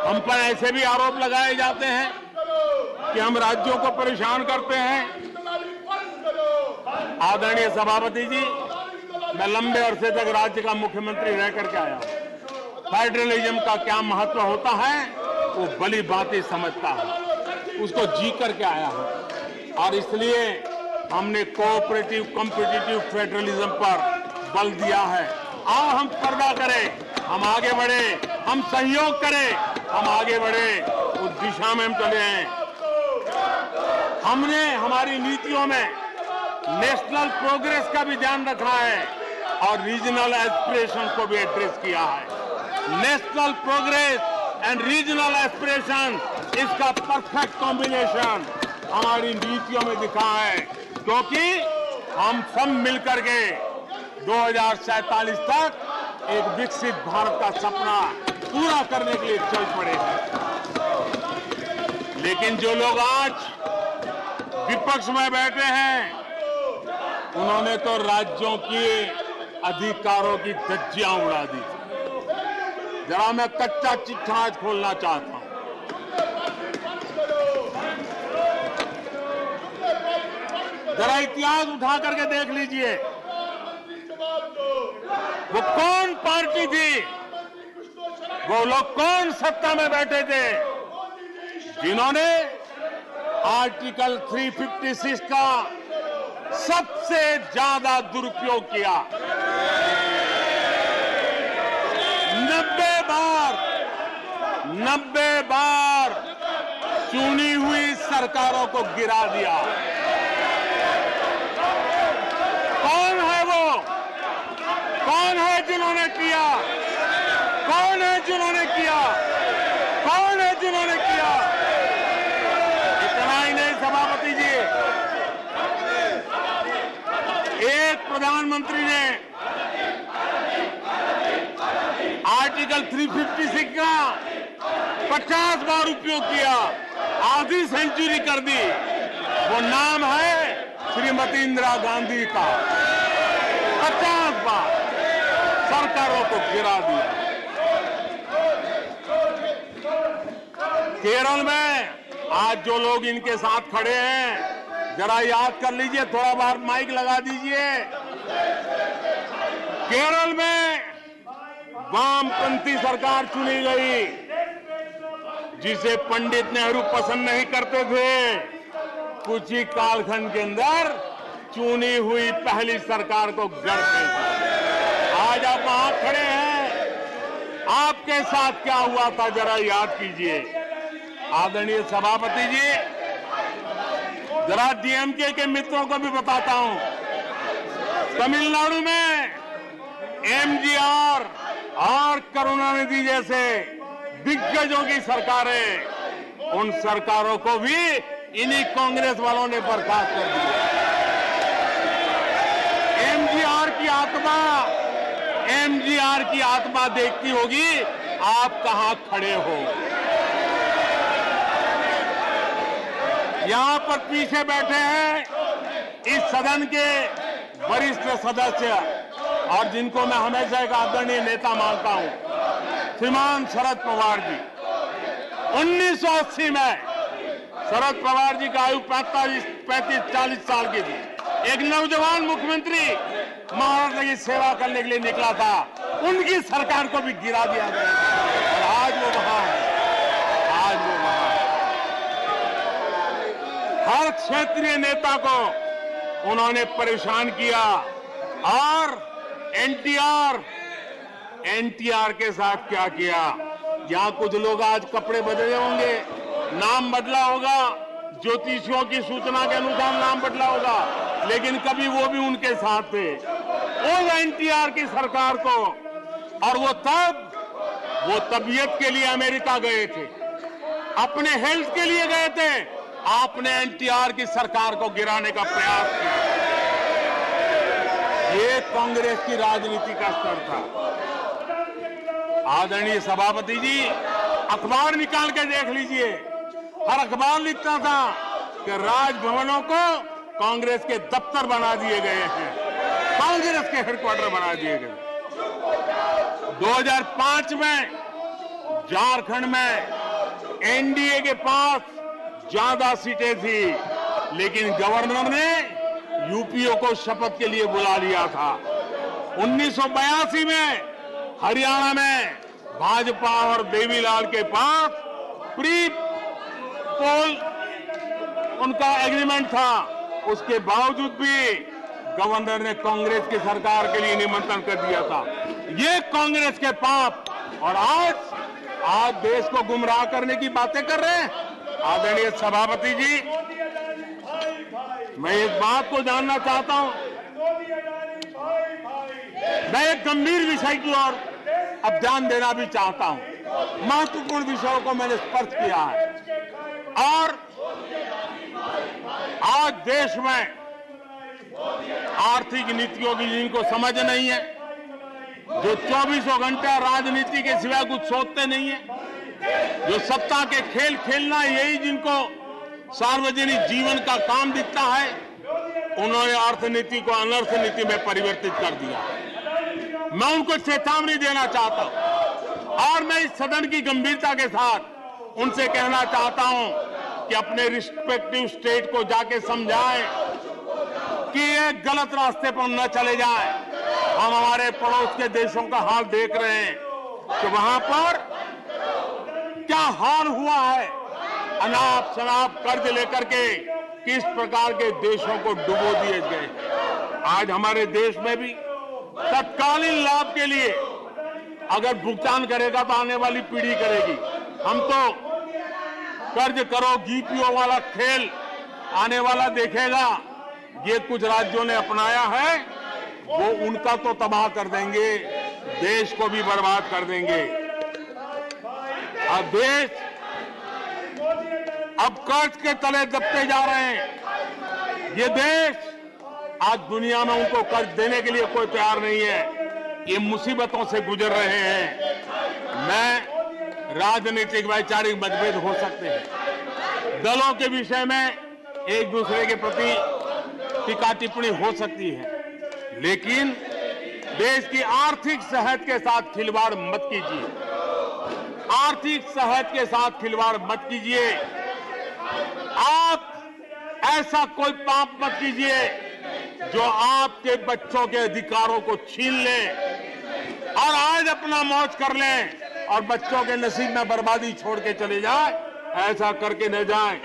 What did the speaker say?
हम पर ऐसे भी आरोप लगाए जाते हैं कि हम राज्यों को परेशान करते हैं। आदरणीय सभापति जी, मैं लंबे अरसे तक राज्य का मुख्यमंत्री रह करके आया हूं। फेडरलिज्म का क्या महत्व होता है वो भली भांति समझता हूं, उसको जी करके आया हूं और इसलिए हमने कोऑपरेटिव कॉम्पिटिटिव फेडरलिज्म पर बल दिया है। आओ हम पर्दा करें, हम आगे बढ़े, हम सहयोग करें, हम आगे बढ़े, उस दिशा में हम चले हैं। हमने हमारी नीतियों में नेशनल प्रोग्रेस का भी ध्यान रखा है और रीजनल एस्पिरेशन को भी एड्रेस किया है। National progress and regional aspiration, इसका परफेक्ट कॉम्बिनेशन हमारी नीतियों में दिखा है, क्योंकि हम सब मिलकर के 2047 तक एक विकसित भारत का सपना पूरा करने के लिए चल पड़े हैं। लेकिन जो लोग आज विपक्ष में बैठे हैं, उन्होंने तो राज्यों के अधिकारों की धज्जियां उड़ा दी। जरा मैं कच्चा चिट्ठा आज खोलना चाहता हूं। जरा इतिहास उठा करके देख लीजिए, वो कौन पार्टी थी, वो लोग कौन सत्ता में बैठे थे जिन्होंने आर्टिकल 356 का सबसे ज्यादा दुरुपयोग किया। 90 बार चुनी हुई सरकारों को गिरा दिया। कौन है वो? कौन है जिन्होंने किया? कौन है जिन्होंने किया? कौन है जिन्होंने किया? इतना ही नहीं सभापति जी, एक प्रधानमंत्री ने आर्टिकल 356 का 50 बार उपयोग किया, आधी सेंचुरी कर दी। वो नाम है श्रीमती इंदिरा गांधी का। 50 बार सरकारों को गिरा दिया। केरल में आज जो लोग इनके साथ खड़े हैं, जरा याद कर लीजिए, थोड़ा बार माइक लगा दीजिए। केरल में वामपंथी सरकार चुनी गई, जिसे पंडित नेहरू पसंद नहीं करते थे। कुछ ही कालखंड के अंदर चुनी हुई पहली सरकार को गढ़ते थे। आज आप वहां खड़े हैं, आपके साथ क्या हुआ था जरा याद कीजिए। आदरणीय सभापति जी, जरा डीएमके के मित्रों को भी बताता हूं, तमिलनाडु में एमजीआर और करुणानिधि जैसे दिग्गजों की सरकारें, उन सरकारों को भी इन्हीं कांग्रेस वालों ने बर्खास्त कर दिया। एमजीआर की आत्मा देखती होगी आप कहां खड़े हो। यहां पर पीछे बैठे हैं इस सदन के वरिष्ठ सदस्य और जिनको मैं हमेशा एक आदरणीय नेता मानता हूं, श्रीमान शरद पवार जी। 1980 में शरद पवार जी का आयु 35-40 साल की थी। एक नौजवान मुख्यमंत्री महाराष्ट्र की सेवा करने के लिए निकला था, उनकी सरकार को भी गिरा दिया गया और आज वो वहां है। आज वो वहां है। हर क्षेत्रीय नेता को उन्होंने परेशान किया और एनटीआर के साथ क्या किया। यहां कुछ लोग आज कपड़े बदले होंगे, नाम बदला होगा, ज्योतिषियों की सूचना के अनुसार नाम बदला होगा, लेकिन कभी वो भी उनके साथ थे। उस एनटीआर की सरकार को, और वो तबीयत के लिए अमेरिका गए थे, अपने हेल्थ के लिए गए थे। आपने एनटीआर की सरकार को गिराने का प्रयास किया। ये कांग्रेस की राजनीति का स्तर था। आदरणीय सभापति जी, अखबार निकाल के देख लीजिए, हर अखबार लिखता था कि राजभवनों को कांग्रेस के दफ्तर बना दिए गए हैं, कांग्रेस के हेडक्वार्टर बना दिए गए। 2005 में झारखंड में एनडीए के पास ज्यादा सीटें थी, लेकिन गवर्नर ने यूपीओ को शपथ के लिए बुला लिया था। 1982 में हरियाणा में भाजपा और देवीलाल के पास प्री पोल उनका एग्रीमेंट था, उसके बावजूद भी गवर्नर ने कांग्रेस की सरकार के लिए निमंत्रण कर दिया था। ये कांग्रेस के पाप, और आज देश को गुमराह करने की बातें कर रहे हैं। आदरणीय सभापति जी, मैं एक बात को जानना चाहता हूं, मैं एक गंभीर विषय की ओर अब ध्यान देना भी चाहता हूं। महत्वपूर्ण विषयों को मैंने स्पर्श किया है, और आज देश में आर्थिक नीतियों की जिनको समझ नहीं है, जो 24 घंटा राजनीति के सिवा कुछ सोचते नहीं है, जो सत्ता के खेल खेलना यही जिनको सार्वजनिक जीवन का काम दिखता है, उन्होंने अर्थनीति को अनर्थ नीति में परिवर्तित कर दिया। मैं उनको चेतावनी देना चाहता हूं, और मैं इस सदन की गंभीरता के साथ उनसे कहना चाहता हूं कि अपने रिस्पेक्टिव स्टेट को जाके समझाएं कि ये गलत रास्ते पर न चले जाएं। हम हमारे पड़ोस के देशों का हाल देख रहे हैं कि वहां पर क्या हाल हुआ है, अनाप शनाप कर्ज लेकर के किस प्रकार के देशों को डुबो दिए गए। आज हमारे देश में भी तत्कालीन लाभ के लिए अगर भुगतान करेगा तो आने वाली पीढ़ी करेगी। हम तो कर्ज करो जीपीओ वाला खेल आने वाला देखेगा। ये कुछ राज्यों ने अपनाया है, वो उनका तो तबाह कर देंगे, देश को भी बर्बाद कर देंगे। अब देश अब कर्ज के तले दबते जा रहे हैं। ये देश आज दुनिया में उनको कर्ज देने के लिए कोई तैयार नहीं है। ये मुसीबतों से गुजर रहे हैं। मैं राजनीतिक वैचारिक मतभेद हो सकते हैं, दलों के विषय में एक दूसरे के प्रति टीका टिप्पणी हो सकती है, लेकिन देश की आर्थिक सेहत के साथ खिलवाड़ मत कीजिए। आर्थिक सेहत के साथ खिलवाड़ मत कीजिए। आप ऐसा कोई पाप मत कीजिए जो आपके बच्चों के अधिकारों को छीन ले और आज अपना मौज कर लें और बच्चों के नसीब में बर्बादी छोड़ के चले जाए। ऐसा करके न जाए।